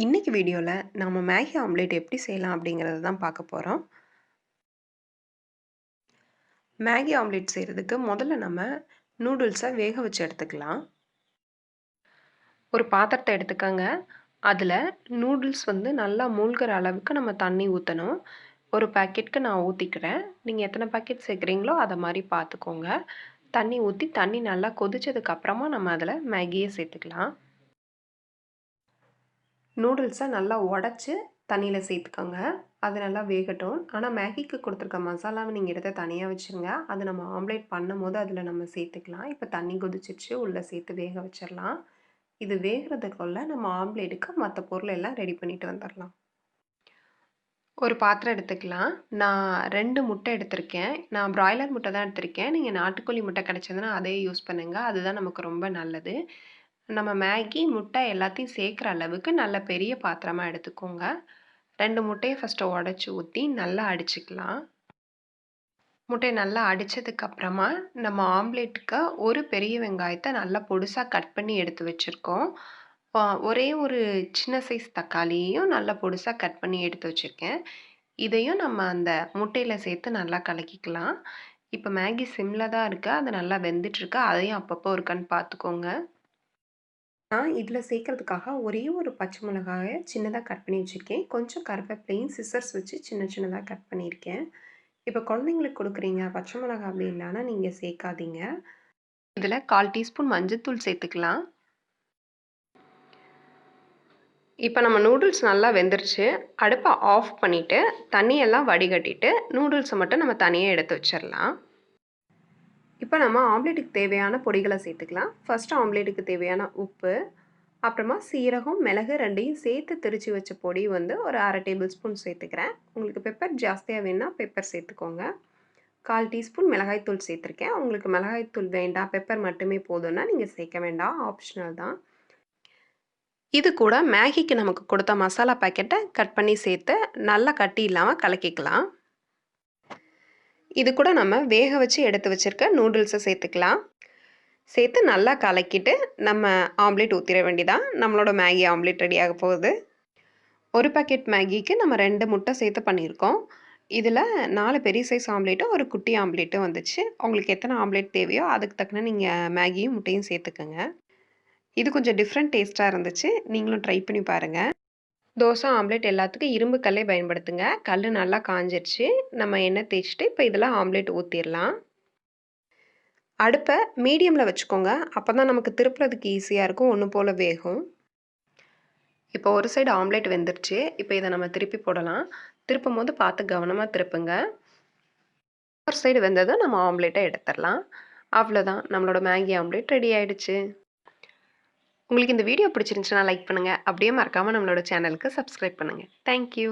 இன்னைக்கு வீடியோல நம்ம மேகி ஆம்லேட் எப்படி செய்யலாம் அப்படிங்கிறத தான் பார்க்க போறோம். மேகி ஆம்லேட் செய்றதுக்கு முதல்ல நம்ம நூடுல்ஸை வேக வச்சு எடுத்துக்கலாம். ஒரு பாத்திரத்தை எடுத்துக்கங்க. அதில் நூடுல்ஸ் வந்து நல்லா மூழ்கிற அளவுக்கு நம்ம தண்ணி ஊற்றணும். ஒரு பாக்கெட்டுக்கு நான் ஊற்றிக்கிறேன். நீங்கள் எத்தனை பாக்கெட் சேர்க்குறீங்களோ அதை மாதிரி பார்த்துக்கோங்க. தண்ணி ஊற்றி தண்ணி நல்லா கொதிச்சதுக்கு அப்புறமா நம்ம அதில் மேகியை சேர்த்துக்கலாம். நூடுல்ஸை நல்லா உடச்சி தண்ணியில் சேர்த்துக்கோங்க. அது நல்லா வேகட்டும். ஆனால் மேகிக்கு கொடுத்துருக்க மசாலாவை நீங்கள் எடுத்து தனியாக வச்சுருங்க. அது நம்ம ஆம்லேட் பண்ணும்போது அதில் நம்ம சேர்த்துக்கலாம். இப்போ தண்ணி கொதிச்சிருச்சு, உள்ளே சேர்த்து வேக வச்சிடலாம். இது வேகிறதுக்குள்ள நம்ம ஆம்லேட்டுக்கு மற்ற பொருள் எல்லாம் ரெடி பண்ணிட்டு வந்துடலாம். ஒரு பாத்திரம் எடுத்துக்கலாம். நான் 2 முட்டை எடுத்திருக்கேன். நான் பிராய்லர் முட்டை தான் எடுத்திருக்கேன். நீங்கள் நாட்டுக்கோழி முட்டை கிடைச்சதுன்னா அதே யூஸ் பண்ணுங்கள். அதுதான் நமக்கு ரொம்ப நல்லது. நம்ம மேகி, முட்டை எல்லாத்தையும் சேர்க்குற அளவுக்கு நல்ல பெரிய பாத்திரமா எடுத்துக்கோங்க. 2 முட்டைய ஃபஸ்ட்டு உடைச்சு ஊற்றி நல்லா அடிச்சுக்கலாம். முட்டைய நல்லா அடித்ததுக்கப்புறமா நம்ம ஆம்லேட்டுக்கு ஒரு பெரிய வெங்காயத்தை நல்லா பொடுசாக கட் பண்ணி எடுத்து வச்சுருக்கோம். ஒரே ஒரு சின்ன சைஸ் தக்காளியையும் நல்லா பொடுசாக கட் பண்ணி எடுத்து வச்சுருக்கேன். இதையும் நம்ம அந்த முட்டையில் சேர்த்து நல்லா கலக்கிக்கலாம். இப்போ மேகி சிம்மில் தான் இருக்குது. அது நல்லா வெந்துட்டுருக்கு. அதையும் அப்பப்போ ஒரு கண் பார்த்துக்கோங்க. நான் இதில் சேர்க்கறதுக்காக ஒரே ஒரு பச்சை மிளகாயை சின்னதாக கட் பண்ணி வச்சுருக்கேன். கொஞ்சம் கருவேப்பிலையும் சிசர்ஸ் வச்சு சின்ன சின்னதாக கட் பண்ணியிருக்கேன். இப்போ குழந்தைங்களுக்கு கொடுக்குறீங்க பச்சை மிளகாய் அப்படின்னா நீங்கள் சேர்க்காதீங்க. இதில் 1/4 டீஸ்பூன் மஞ்சள்தூள் சேர்த்துக்கலாம். இப்போ நம்ம நூடுல்ஸ் நல்லா வெந்துருச்சு. அடுப்பை ஆஃப் பண்ணிவிட்டு தண்ணியெல்லாம் வடிகட்டிட்டு நூடுல்ஸை மட்டும் நம்ம தனியாக எடுத்து வச்சிடலாம். இப்போ நம்ம ஆம்லேட்டுக்கு தேவையான பொடிகளை சேர்த்துக்கலாம். ஃபஸ்ட்டு ஆம்லேட்டுக்கு தேவையான உப்பு, அப்புறமா சீரகம், மிளகு 2யும் சேர்த்து திரிச்சு வச்ச பொடி வந்து ஒரு 1/2 டேபிள் ஸ்பூன் சேர்த்துக்கிறேன். உங்களுக்கு பெப்பர் ஜாஸ்தியாக வேணுன்னா பெப்பர் சேர்த்துக்கோங்க. 1/4 டீஸ்பூன் மிளகாய்த்தூள் சேர்த்துருக்கேன். உங்களுக்கு மிளகாய்த்தூள் வேண்டாம், பெப்பர் மட்டுமே போதும்னா நீங்கள் சேர்க்க வேண்டாம், ஆப்ஷனல் தான். இது கூட மேகிக்கு நமக்கு கொடுத்த மசாலா பாக்கெட்டை கட் பண்ணி சேர்த்து நல்லா கட்டி இல்லாமல் கலக்கிக்கலாம். இது கூட நம்ம வேக வச்சு எடுத்து வச்சுருக்க நூடுல்ஸை சேர்த்துக்கலாம். சேர்த்து நல்லா கலக்கிட்டு நம்ம ஆம்லேட் ஊற்றிட வேண்டியதான். நம்மளோட மேகி ஆம்லேட் ரெடி ஆக போகுது. ஒரு பாக்கெட் மேகிக்கு நம்ம 2 முட்டை சேர்த்து பண்ணியிருக்கோம். இதில் 4 பெரிய சைஸ் ஆம்லேட்டும் ஒரு குட்டி ஆம்லேட்டும் வந்துச்சு. உங்களுக்கு எத்தனை ஆம்லேட் தேவையோ அதுக்கு தக்கன நீங்கள் மேகியும் முட்டையும் சேர்த்துக்கங்க. இது கொஞ்சம் டிஃப்ரெண்ட் டேஸ்ட்டாக இருந்துச்சு. நீங்களும் ட்ரை பண்ணி பாருங்கள். தோசை, ஆம்லேட் எல்லாத்துக்கும் இரும்பு கல்லே பயன்படுத்துங்க. கல் நல்லா காஞ்சிருச்சு. நம்ம எண்ணெய் தேய்ச்சிட்டு இப்போ இதில் ஆம்லேட் ஊற்றிடலாம். அடுப்பை மீடியமில் வச்சுக்கோங்க. அப்போ தான் நமக்கு திருப்புறதுக்கு ஈஸியாக இருக்கும். ஒன்று போல் வேகும். இப்போ ஒரு சைடு ஆம்லேட் வெந்துருச்சு. இப்போ இதை நம்ம திருப்பி போடலாம். திருப்பும் போது பார்த்து கவனமாக திருப்புங்க. ஒரு சைடு வெந்ததும் நம்ம ஆம்லேட்டை எடுத்துடலாம். அவ்வளோதான், நம்மளோட மேகி ஆம்லேட் ரெடி ஆயிடுச்சு. உங்களுக்கு இந்த வீடியோ பிடிச்சிருந்துச்சுன்னா லைக் பண்ணுங்கள். அப்படியே மறக்காமல் நம்மளோட சேனலுக்கு சப்ஸ்கிரைப் பண்ணுங்கள். தேங்க்யூ.